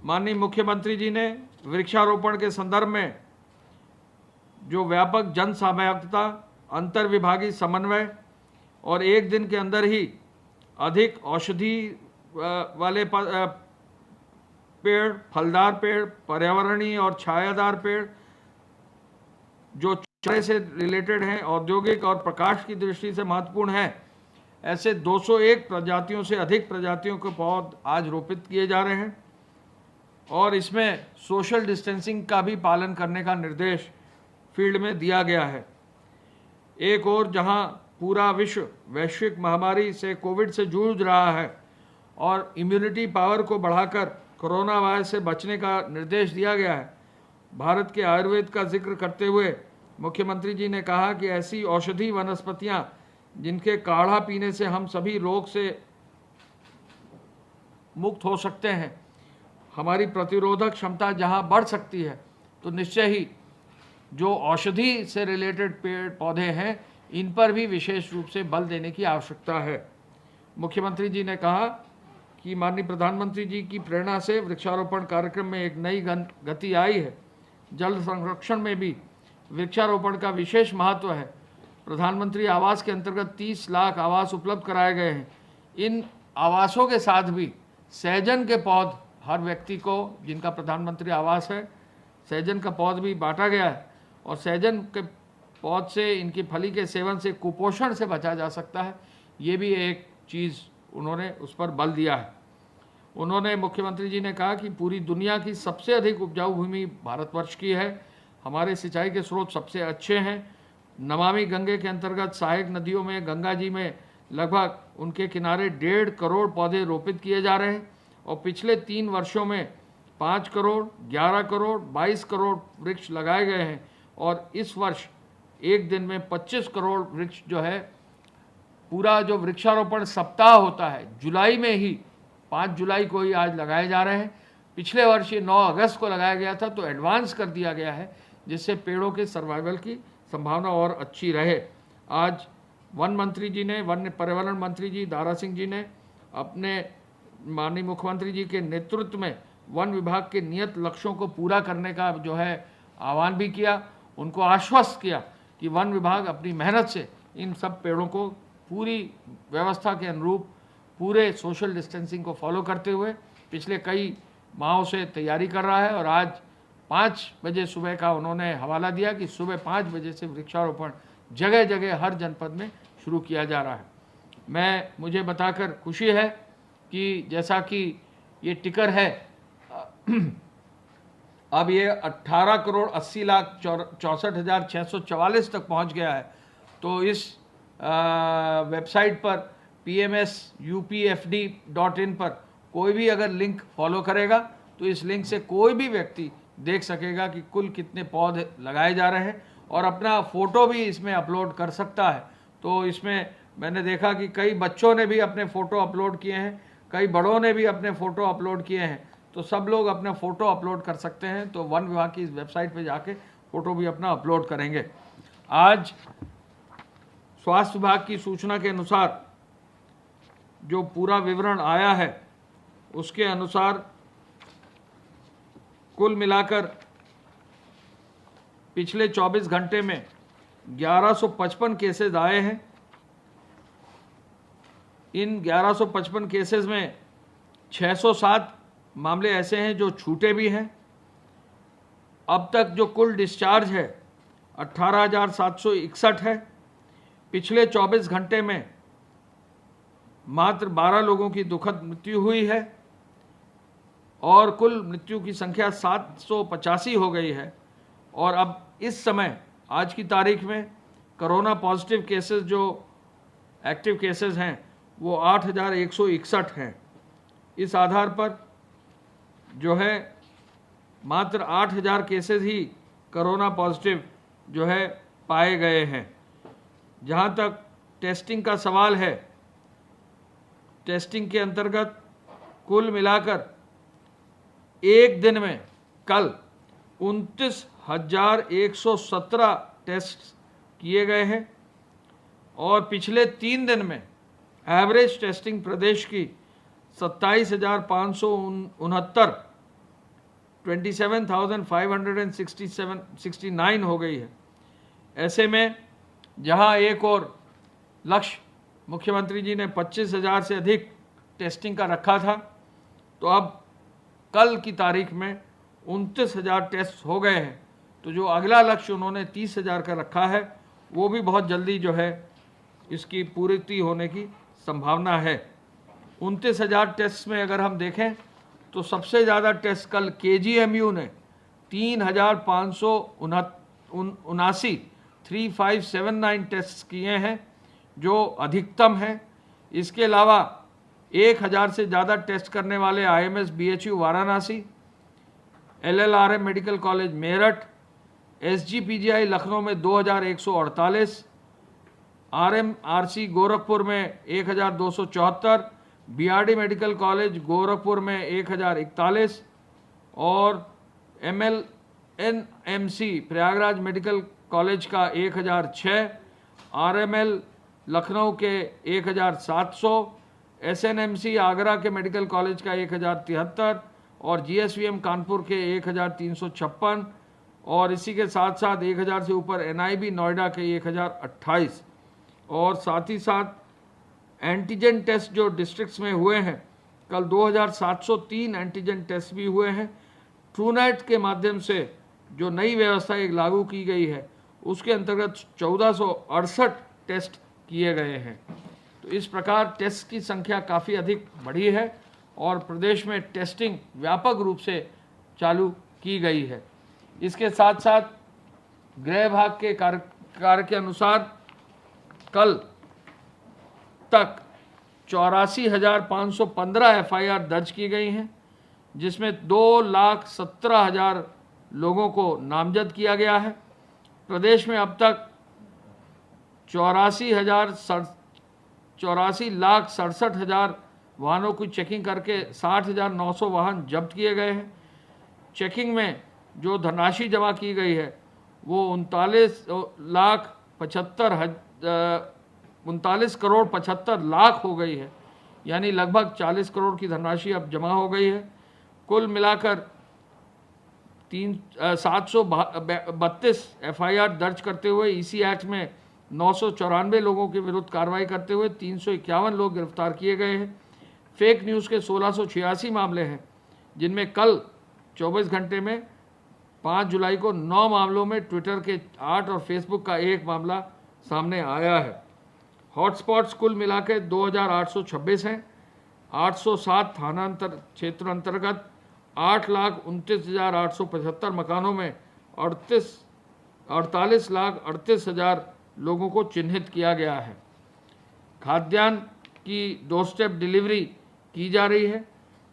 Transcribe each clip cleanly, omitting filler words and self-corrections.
माननीय मुख्यमंत्री जी ने वृक्षारोपण के संदर्भ में जो व्यापक जन सहभागिता, अंतर विभागीय समन्वय और एक दिन के अंदर ही अधिक औषधि वाले पेड़, फलदार पेड़, पर्यावरणीय और छायादार पेड़ जो चारे से रिलेटेड हैं, औद्योगिक और प्रकाश की दृष्टि से महत्वपूर्ण है, ऐसे 201 प्रजातियों से अधिक प्रजातियों के पौध आज रोपित किए जा रहे हैं और इसमें सोशल डिस्टेंसिंग का भी पालन करने का निर्देश फील्ड में दिया गया है। एक ओर जहां पूरा विश्व वैश्विक महामारी से कोविड से जूझ रहा है और इम्यूनिटी पावर को बढ़ाकर कोरोना वायरस से बचने का निर्देश दिया गया है, भारत के आयुर्वेद का जिक्र करते हुए मुख्यमंत्री जी ने कहा कि ऐसी औषधि वनस्पतियां जिनके काढ़ा पीने से हम सभी रोग से मुक्त हो सकते हैं, हमारी प्रतिरोधक क्षमता जहां बढ़ सकती है, तो निश्चय ही जो औषधि से रिलेटेड पेड़ पौधे हैं इन पर भी विशेष रूप से बल देने की आवश्यकता है। मुख्यमंत्री जी ने कहा कि माननीय प्रधानमंत्री जी की प्रेरणा से वृक्षारोपण कार्यक्रम में एक नई गति आई है। जल संरक्षण में भी वृक्षारोपण का विशेष महत्व है। प्रधानमंत्री आवास के अंतर्गत 30 लाख आवास उपलब्ध कराए गए हैं। इन आवासों के साथ भी सहजन के पौध हर व्यक्ति को, जिनका प्रधानमंत्री आवास है, सहजन का पौध भी बांटा गया है और सहजन के पौध से, इनकी फली के सेवन से कुपोषण से बचा जा सकता है। ये भी एक चीज़ उन्होंने उस पर बल दिया है। उन्होंने, मुख्यमंत्री जी ने कहा कि पूरी दुनिया की सबसे अधिक उपजाऊ भूमि भारतवर्ष की है। हमारे सिंचाई के स्रोत सबसे अच्छे हैं। नमामि गंगे के अंतर्गत सहायक नदियों में, गंगा जी में लगभग उनके किनारे 1.5 करोड़ पौधे रोपित किए जा रहे हैं और पिछले 3 वर्षों में 5 करोड़, 11 करोड़, 22 करोड़ वृक्ष लगाए गए हैं और इस वर्ष एक दिन में 25 करोड़ वृक्ष जो है, पूरा जो वृक्षारोपण सप्ताह होता है जुलाई में ही, 5 जुलाई को ही आज लगाए जा रहे हैं। पिछले वर्ष ये 9 अगस्त को लगाया गया था, तो एडवांस कर दिया गया है जिससे पेड़ों के सर्वाइवल की संभावना और अच्छी रहे। आज वन मंत्री जी ने, वन पर्यावरण मंत्री जी दारा सिंह जी ने अपने माननीय मुख्यमंत्री जी के नेतृत्व में वन विभाग के नियत लक्ष्यों को पूरा करने का जो है आह्वान भी किया। उनको आश्वस्त किया कि वन विभाग अपनी मेहनत से इन सब पेड़ों को पूरी व्यवस्था के अनुरूप पूरे सोशल डिस्टेंसिंग को फॉलो करते हुए पिछले कई माहों से तैयारी कर रहा है और आज 5 बजे सुबह का उन्होंने हवाला दिया कि सुबह 5 बजे से वृक्षारोपण जगह जगह हर जनपद में शुरू किया जा रहा है। मुझे बताकर खुशी है कि जैसा कि ये टिकर है अब ये 18 करोड़ 80 लाख 64,644 तक पहुंच गया है। तो इस वेबसाइट पर pmsupfd.in पर कोई भी अगर लिंक फॉलो करेगा तो इस लिंक से कोई भी व्यक्ति देख सकेगा कि कुल कितने पौधे लगाए जा रहे हैं और अपना फ़ोटो भी इसमें अपलोड कर सकता है। तो इसमें मैंने देखा कि कई बच्चों ने भी अपने फ़ोटो अपलोड किए हैं, कई बड़ों ने भी अपने फ़ोटो अपलोड किए हैं। तो सब लोग अपना फ़ोटो अपलोड कर सकते हैं। तो वन विभाग की इस वेबसाइट पे जाके फ़ोटो भी अपना अपलोड करेंगे। आज स्वास्थ्य विभाग की सूचना के अनुसार जो पूरा विवरण आया है उसके अनुसार कुल मिलाकर पिछले 24 घंटे में 1155 केसेस आए हैं। इन 1155 केसेस में 607 मामले ऐसे हैं जो छूटे भी हैं। अब तक जो कुल डिस्चार्ज है 18,761 है। पिछले 24 घंटे में मात्र 12 लोगों की दुखद मृत्यु हुई है और कुल मृत्यु की संख्या 785 हो गई है। और अब इस समय आज की तारीख में कोरोना पॉजिटिव केसेस जो एक्टिव केसेस हैं वो 8,161 हैं। इस आधार पर जो है मात्र 8,000 केसेस ही कोरोना पॉजिटिव जो है पाए गए हैं। जहाँ तक टेस्टिंग का सवाल है, टेस्टिंग के अंतर्गत कुल मिलाकर एक दिन में कल 29,117 टेस्ट किए गए हैं और पिछले 3 दिन में एवरेज टेस्टिंग प्रदेश की 27,569 27,569 हो गई है। ऐसे में जहां एक और लक्ष्य मुख्यमंत्री जी ने 25,000 से अधिक टेस्टिंग का रखा था, तो अब कल की तारीख में 29,000 टेस्ट हो गए हैं। तो जो अगला लक्ष्य उन्होंने 30,000 का रखा है, वो भी बहुत जल्दी जो है इसकी पूर्ति होने की संभावना है। 29,000 टेस्ट में अगर हम देखें तो सबसे ज़्यादा टेस्ट कल KGMU ने 3,579 टेस्ट किए हैं, जो अधिकतम है। इसके अलावा 1,000 से ज़्यादा टेस्ट करने वाले IMS BHU Varanasi, LLRM medical college Meerut, SGPGI Lucknow में 2,148, RMRC गोरखपुर में 1,274, BRD मेडिकल कॉलेज गोरखपुर में 1,041 और MLNMC प्रयागराज मेडिकल कॉलेज का 1,006, RML लखनऊ के 1,700, SNMC आगरा के मेडिकल कॉलेज का 1,073 और GSVM कानपुर के 1,356 और इसी के साथ साथ 1,000 से ऊपर NIB नोएडा के 1,028 और साथ ही साथ एंटीजन टेस्ट जो डिस्ट्रिक्ट्स में हुए हैं, कल 2,703 एंटीजन टेस्ट भी हुए हैं। ट्रूनेट के माध्यम से जो नई व्यवस्था एक लागू की गई है, उसके अंतर्गत 1,468 टेस्ट किए गए हैं। तो इस प्रकार टेस्ट की संख्या काफ़ी अधिक बढ़ी है और प्रदेश में टेस्टिंग व्यापक रूप से चालू की गई है। इसके साथ साथ गृह विभाग के कार्य के अनुसार कल तक 84,515 FIR दर्ज की गई हैं, जिसमें 2,17,000 लोगों को नामजद किया गया है। प्रदेश में अब तक 84,67,000 वाहनों की चेकिंग करके 60,900 वाहन जब्त किए गए हैं। चेकिंग में जो धनराशि जमा की गई है वो 39 करोड़ 75 लाख हो गई है, यानी लगभग 40 करोड़ की धनराशि अब जमा हो गई है। कुल मिलाकर 732 FIR दर्ज करते हुए EC एक्ट में 994 लोगों के विरुद्ध कार्रवाई करते हुए 351 लोग गिरफ्तार किए गए हैं। फेक न्यूज़ के 1686 मामले हैं, जिनमें कल 24 घंटे में 5 जुलाई को 9 मामलों में ट्विटर के 8 और फेसबुक का 1 मामला सामने आया है। हॉटस्पॉट्स कुल मिलाकर 2,826 हैं। 807 थाना क्षेत्र अंतर्गत 8,29,875 मकानों में 48,38,38,000 लोगों को चिन्हित किया गया है। खाद्यान्न की डोर स्टेप डिलीवरी की जा रही है,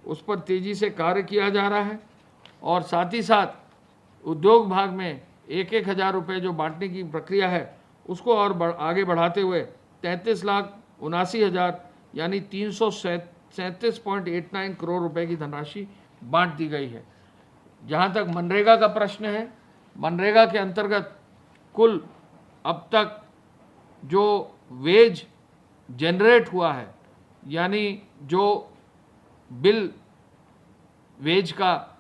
उस पर तेज़ी से कार्य किया जा रहा है और साथ ही साथ उद्योग विभाग में 1,000 रुपये जो बांटने की प्रक्रिया है, उसको और आगे बढ़ाते हुए 33,79,000 यानी 337.89 करोड़ रुपए की धनराशि बांट दी गई है। जहां तक मनरेगा का प्रश्न है, मनरेगा के अंतर्गत कुल अब तक जो वेज जनरेट हुआ है, यानी जो बिल वेज का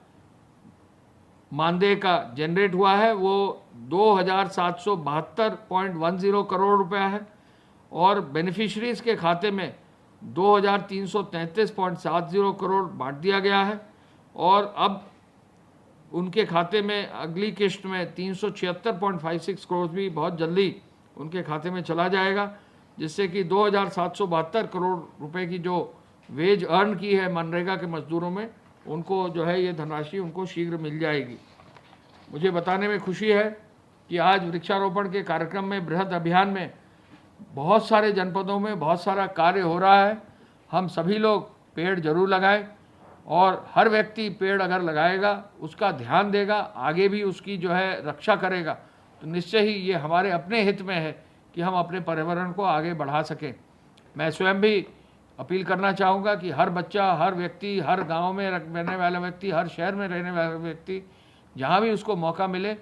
मानदेय का जनरेट हुआ है, वो 2,772.10 करोड़ रुपया है और बेनिफिशरीज के खाते में 2,333.70 करोड़ बांट दिया गया है और अब उनके खाते में अगली किश्त में 376.56 करोड़ भी बहुत जल्दी उनके खाते में चला जाएगा, जिससे कि 2,772 करोड़ रुपए की जो वेज अर्न की है मनरेगा के मजदूरों में, उनको जो है ये धनराशि उनको शीघ्र मिल जाएगी। मुझे बताने में खुशी है कि आज वृक्षारोपण के कार्यक्रम में बृहद अभियान में बहुत सारे जनपदों में बहुत सारा कार्य हो रहा है। हम सभी लोग पेड़ जरूर लगाएं और हर व्यक्ति पेड़ अगर लगाएगा, उसका ध्यान देगा, आगे भी उसकी जो है रक्षा करेगा, तो निश्चय ही ये हमारे अपने हित में है कि हम अपने पर्यावरण को आगे बढ़ा सकें। मैं स्वयं भी अपील करना चाहूँगा कि हर बच्चा, हर व्यक्ति, हर गांव में रहने वाला व्यक्ति, हर शहर में रहने वाला व्यक्ति, जहाँ भी उसको मौका मिले,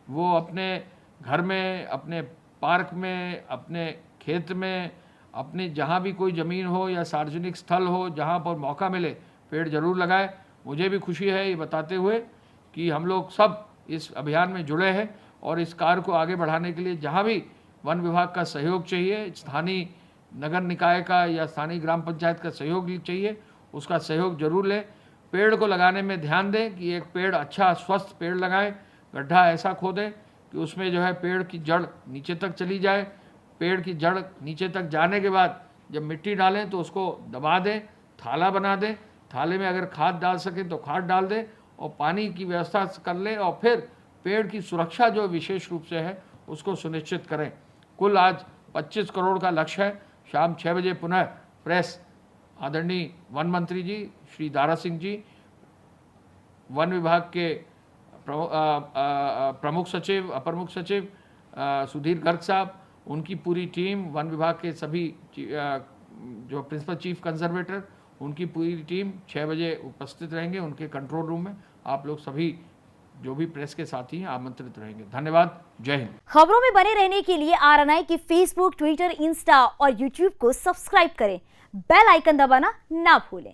वो अपने घर में, अपने पार्क में, अपने खेत में, अपने जहाँ भी कोई ज़मीन हो या सार्वजनिक स्थल हो, जहाँ पर मौका मिले, पेड़ जरूर लगाए। मुझे भी खुशी है ये बताते हुए कि हम लोग सब इस अभियान में जुड़े हैं और इस कार्य को आगे बढ़ाने के लिए जहाँ भी वन विभाग का सहयोग चाहिए, स्थानीय नगर निकाय का या स्थानीय ग्राम पंचायत का सहयोग चाहिए, उसका सहयोग जरूर लें। पेड़ को लगाने में ध्यान दें कि एक पेड़ अच्छा स्वस्थ पेड़ लगाएं, गड्ढा ऐसा खोदें कि उसमें जो है पेड़ की जड़ नीचे तक चली जाए। पेड़ की जड़ नीचे तक जाने के बाद जब मिट्टी डालें तो उसको दबा दें, थाला बना दें, थाले में अगर खाद डाल सकें तो खाद डाल दें और पानी की व्यवस्था कर लें और फिर पेड़ की सुरक्षा जो विशेष रूप से है उसको सुनिश्चित करें। कुल आज 25 करोड़ का लक्ष्य है। शाम 6 बजे पुनः प्रेस आदरणीय वन मंत्री जी श्री दारा सिंह जी, वन विभाग के प्रमुख सचिव, अपर मुख्य सचिव सुधीर गर्ग साहब, उनकी पूरी टीम, वन विभाग के सभी जो प्रिंसिपल चीफ कंजर्वेटर, उनकी पूरी टीम 6 बजे उपस्थित रहेंगे उनके कंट्रोल रूम में। आप लोग सभी जो भी प्रेस के साथी हैं आमंत्रित रहेंगे। धन्यवाद। जय हिंद। खबरों में बने रहने के लिए आरएनआई की फेसबुक, ट्विटर, इंस्टा और यूट्यूब को सब्सक्राइब करें। बेल आइकन दबाना ना भूलें।